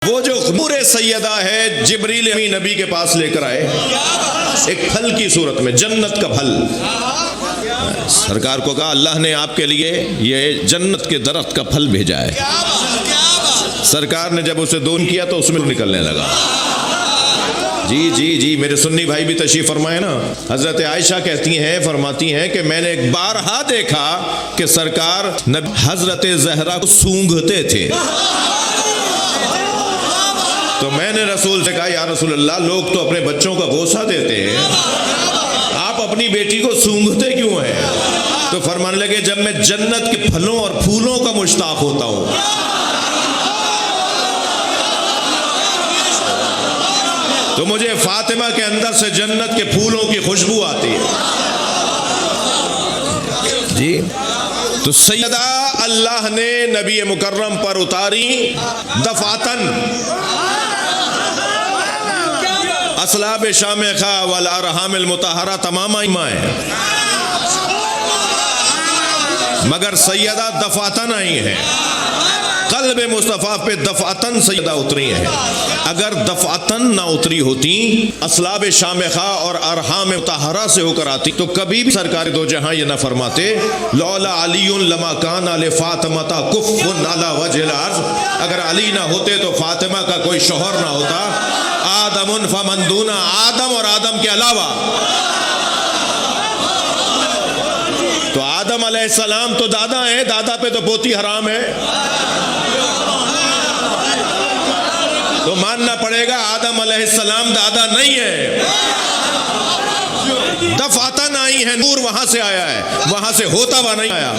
وہ جو نور سیدہ ہے جبریل امین نبی کے پاس لے کر آئے ایک پھل کی صورت میں، جنت کا پھل. سرکار کو کہا اللہ نے آپ کے لیے یہ جنت کے درخت کا پھل بھیجا ہے. سرکار نے جب اسے دون کیا تو اس میں نکلنے لگا. جی میرے سنی بھائی بھی تشریف فرمائے نا. حضرت عائشہ کہتی ہیں، فرماتی ہیں کہ میں نے ایک بارہا دیکھا کہ سرکار حضرت زہرا کو سونگھتے تھے. تو میں نے رسول سے کہا یا رسول اللہ، لوگ تو اپنے بچوں کا بوسہ دیتے ہیں، آپ اپنی بیٹی کو سونگھتے کیوں ہیں؟ تو فرمانے لگے جب میں جنت کے پھلوں اور پھولوں کا مشتاق ہوتا ہوں. تو مجھے فاطمہ کے اندر سے جنت کے پھولوں کی خوشبو آتی ہے. جی تو سیدہ اللہ نے نبی مکرم پر اتاری دفعتن اسلاب شامخہ والارحام المطہرہ تمام ایمائیں، مگر سیدہ دفعتن آئی ہیں. قلب مصطفیٰ پہ دفعتن سیدہ اتری ہیں. اگر دفعتن نہ اتری ہوتی، اسلاب شامخہ اور ارحام مطہرہ سے ہو کر آتی، تو کبھی بھی سرکار دو جہاں یہ نہ فرماتے لولا علی لما کان لفاطمہ کف علی وجہ الارض. اگر علی نہ ہوتے تو فاطمہ کا کوئی شوہر نہ ہوتا. آدم فمن دون، آدم اور آدم کے علاوہ. تو آدم علیہ السلام تو دادا ہیں، دادا پہ تو پوتی حرام ہے. تو ماننا پڑے گا آدم علیہ السلام دادا نہیں ہے. دفعتن آئی ہے، نور وہاں سے آیا ہے، وہاں سے ہوتا ہوا نہیں آیا.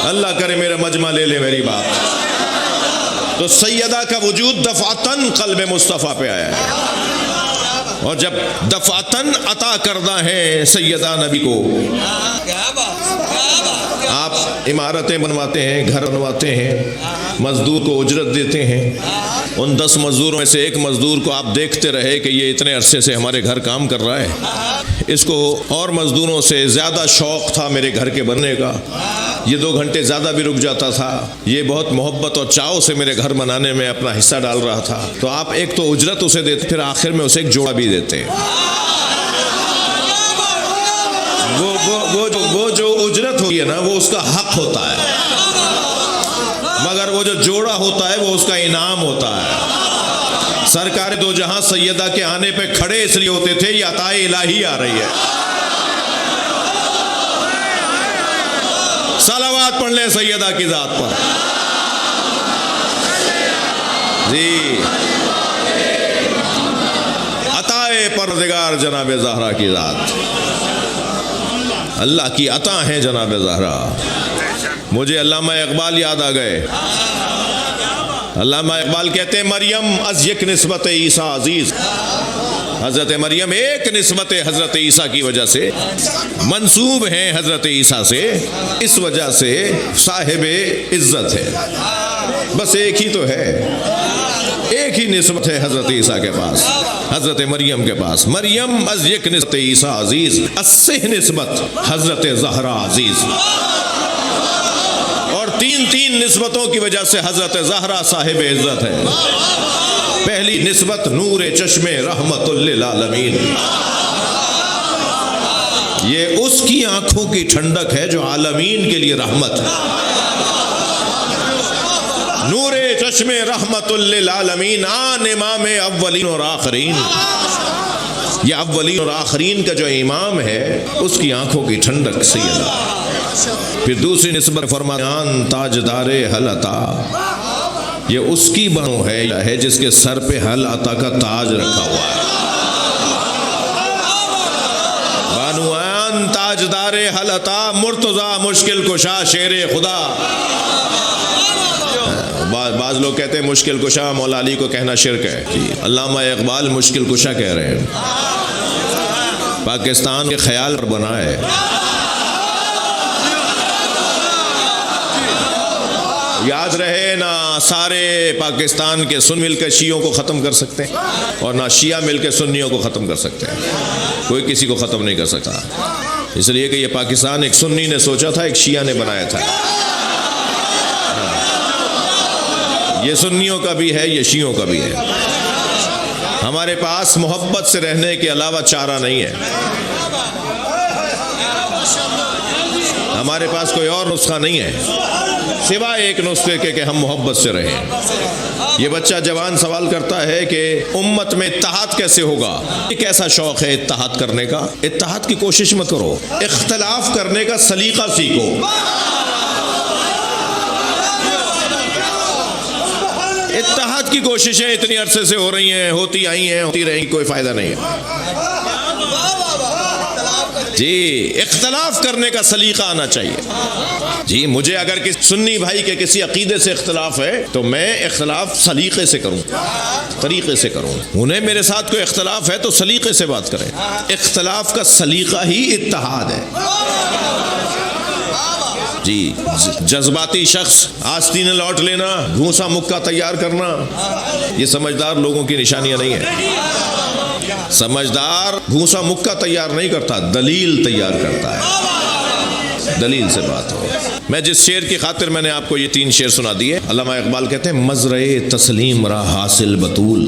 اللہ کرے میرا مجمع لے لے میری بات. تو سیدہ کا وجود دفعتن قلب مصطفیٰ پہ آیا ہے. اور جب دفعتن عطا کردہ ہے سیدہ نبی کو، آپ عمارتیں بنواتے ہیں، گھر بنواتے ہیں، مزدور کو اجرت دیتے ہیں. ان 10 مزدوروں میں سے ایک مزدور کو آپ دیکھتے رہے کہ یہ اتنے عرصے سے ہمارے گھر کام کر رہا ہے، اس کو اور مزدوروں سے زیادہ شوق تھا میرے گھر کے بننے کا، یہ 2 گھنٹے زیادہ بھی رک جاتا تھا، یہ بہت محبت اور چاؤ سے میرے گھر بنانے میں اپنا حصہ ڈال رہا تھا. تو آپ ایک تو اجرت اسے دیتے، پھر آخر میں اسے ایک جوڑا بھی دیتے. وہ جو اجرت ہوتی ہے نا وہ اس کا حق ہوتا ہے، مگر وہ جو جوڑا ہوتا ہے وہ اس کا انعام ہوتا ہے. سرکار دو جہاں سیدہ کے آنے پہ کھڑے اس لیے ہوتے تھے یہ عطا الہی آ رہی ہے. صلوات پڑھ لیں سیدہ کی ذات پر. جی عطا پروردگار جناب زہرا کی ذات، اللہ کی عطا ہے جناب زہرا. مجھے علامہ اقبال یاد آ گئے. علامہ اقبال کہتے ہیں مریم از یک نسبت عیسیٰ عزیز. حضرت مریم ایک نسبت حضرت عیسیٰ کی وجہ سے منسوب ہیں حضرت عیسیٰ سے، اس وجہ سے صاحب عزت ہے. بس ایک ہی تو ہے، ایک ہی نسبت ہے حضرت عیسیٰ کے پاس، حضرت مریم کے پاس. مریم از یک نسبت عیسیٰ عزیز، اسہ نسبت حضرت زہرا عزیز. اور 3 نسبتوں کی وجہ سے حضرت زہرا صاحب عزت ہے. پہلی نسبت نور چشم رحمت للعالمین، یہ اس کی آنکھوں کی ٹھنڈک ہے جو عالمین کے لیے رحمت ہے. نور چشم رحمت للعالمین، آن امام اولین اور آخرین. یہ اولین اور آخرین کا جو امام ہے اس کی آنکھوں کی ٹھنڈک سیدہ. پھر دوسری نسبت فرمان تاجدار حل عطا، یہ اس کی بنو ہے جس کے سر پہ حل عطا کا تاج رکھا ہوا ہے. بانوان تاجدار حل عطا، مرتضی مشکل کشا شیر خدا. بعض لوگ کہتے ہیں مشکل کشا مولا علی کو کہنا شرک ہے. علامہ اقبال مشکل کشا کہہ رہے ہیں. پاکستان کے خیال پر بنا ہے. یاد رہے نہ سارے پاکستان کے سن مل کے شیعوں کو ختم کر سکتے ہیں، اور نہ شیعہ مل کے سنیوں کو ختم کر سکتے ہیں. کوئی کسی کو ختم نہیں کر سکتا، اس لیے کہ یہ پاکستان ایک سنی نے سوچا تھا، ایک شیعہ نے بنایا تھا. یہ سنیوں کا بھی ہے، یہ شیعوں کا بھی ہے۔ ہمارے پاس محبت سے رہنے کے علاوہ چارہ نہیں ہے، ہمارے پاس کوئی اور نسخہ نہیں ہے سوائے ایک نسخے کے کہ ہم محبت سے رہیں۔ یہ بچہ جوان سوال کرتا ہے کہ امت میں اتحاد کیسے ہوگا؟ یہ کیسا شوق ہے اتحاد کرنے کا؟ اتحاد کی کوشش مت کرو، اختلاف کرنے کا سلیقہ سیکھو۔ اتحاد کی کوششیں اتنی عرصے سے ہو رہی ہیں، ہوتی آئی ہیں، ہوتی رہیں گی، کوئی فائدہ نہیں ہے۔ جی اختلاف کرنے کا سلیقہ آنا چاہیے۔ جی مجھے اگر کسی سنی بھائی کے کسی عقیدے سے اختلاف ہے تو میں اختلاف سلیقے سے کروں، طریقے سے کروں۔ انہیں میرے ساتھ کوئی اختلاف ہے تو سلیقے سے بات کریں۔ اختلاف کا سلیقہ ہی اتحاد ہے۔ جی جذباتی شخص آستینیں لوٹ لینا، گھونسا مکہ تیار کرنا، یہ سمجھدار لوگوں کی نشانیاں نہیں ہیں۔ سمجھدار گھونسا مکہ تیار نہیں کرتا، دلیل تیار کرتا ہے، دلیل سے بات ہو۔ میں جس شعر کی خاطر میں نے آپ کو یہ 3 شعر سنا دیے، علامہ اقبال کہتے ہیں مزرعے تسلیم را حاصل بطول۔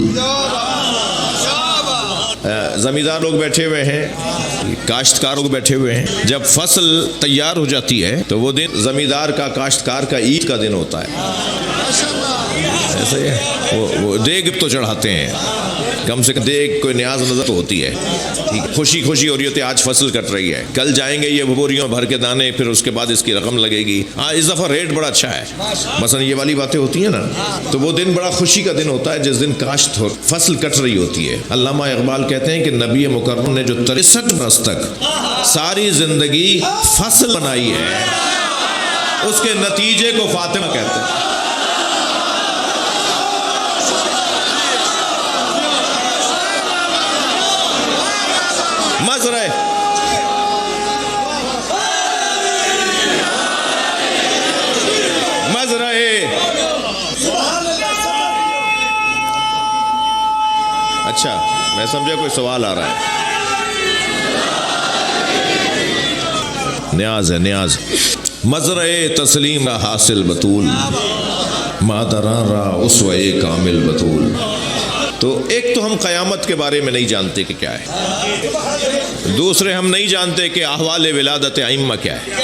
زمیندار لوگ بیٹھے ہوئے ہیں، کاشتکار لوگ بیٹھے ہوئے ہیں، جب فصل تیار ہو جاتی ہے تو وہ دن زمیندار کا، کاشتکار کا عید کا دن ہوتا ہے۔ ایسا ہی ہے، وہ دیگ تو چڑھاتے ہیں، کم سے کم دیگ کوئی نیاز نظر تو ہوتی ہے، خوشی خوشی ہو رہی ہوتی ہے، آج فصل کٹ رہی ہے، کل جائیں گے یہ بوریوں بھر کے دانے، پھر اس کے بعد اس کی رقم لگے گی، اس دفعہ ریٹ بڑا اچھا ہے، مثلا یہ والی باتیں ہوتی ہیں نا، تو وہ دن بڑا خوشی کا دن ہوتا ہے جس دن کاشت ہو، فصل کٹ رہی ہوتی ہے۔ علامہ اقبال کہتے ہیں کہ نبی مکرم نے جو 63 برس تک ساری زندگی فصل بنائی ہے، اس کے نتیجے کو فاطمہ کہتے ہیں۔ مزرعے اچھا میں سمجھا کوئی سوال آ رہا ہے۔ نیاز ہے، نیاز۔ مزرعے تسلیم را حاصل بطول، مادران را اسوہ کامل بطول۔ تو ایک تو ہم قیامت کے بارے میں نہیں جانتے کہ کیا ہے، دوسرے ہم نہیں جانتے کہ احوال ولادت ائمہ کیا ہے،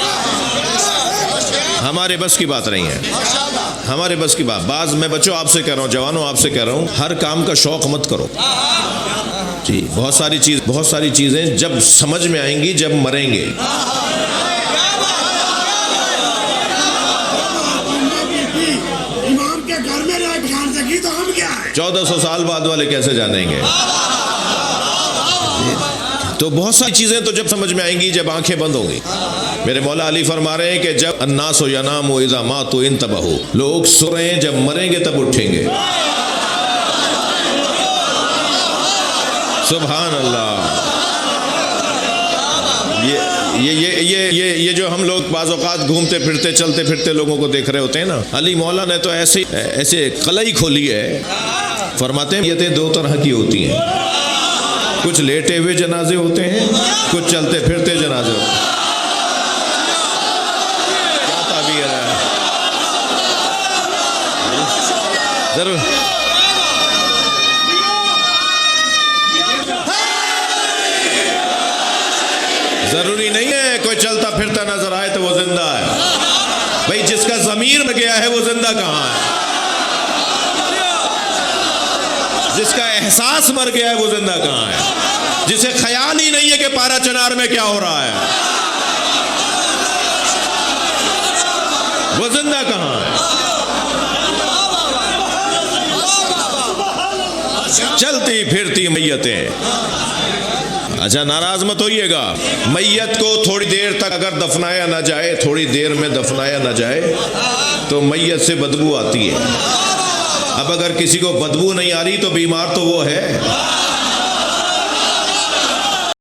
ہمارے بس کی بات نہیں ہے، ہمارے بس کی بات۔ بعض میں بچوں آپ سے کہہ رہا ہوں، جوانوں آپ سے کہہ رہا ہوں، ہر کام کا شوق مت کرو۔ جی بہت ساری چیزیں جب سمجھ میں آئیں گی جب مریں گے۔ امام کے گھر میں رہ دھیان سے کی تو ہم کیا ہے؟ 1400 سال بعد والے کیسے جانیں گے؟ تو بہت ساری چیزیں تو جب سمجھ میں آئیں گی جب آنکھیں بند ہوں گی۔ میرے مولا علی فرما رہے ہیں کہ جب الناس ینام اذا ماتوا انتبہوا، لوگ سو رہے ہیں، جب مریں گے تب اٹھیں گے۔ سبحان اللہ۔ یہ جو ہم لوگ بعض اوقات گھومتے پھرتے چلتے پھرتے لوگوں کو دیکھ رہے ہوتے ہیں نا، علی مولا نے تو ایسے قلعی کھولی ہے، فرماتے ہیں یہ 2 طرح کی ہوتی ہیں، کچھ لیٹے ہوئے جنازے ہوتے ہیں، کچھ چلتے پھرتے جنازے ہوتے ہیں۔ کیا تعبیر ہے؟ ضروری نہیں ہے کوئی چلتا پھرتا نظر آئے تو وہ زندہ ہے، بھئی جس کا ضمیر مر گیا ہے وہ زندہ کہاں ہے؟ جس کا احساس مر گیا ہے وہ زندہ کہاں ہے؟ جسے خیال ہی نہیں ہے کہ پارا چنار میں کیا ہو رہا ہے، وہ زندہ کہاں ہے؟ چلتی پھرتی میتیں۔ اچھا ناراض مت ہوئیے گا، میت کو تھوڑی دیر تک اگر دفنایا نہ جائے، تھوڑی دیر میں دفنایا نہ جائے تو میت سے بدبو آتی ہے۔ اب اگر کسی کو بدبو نہیں آ رہی تو بیمار تو وہ ہے۔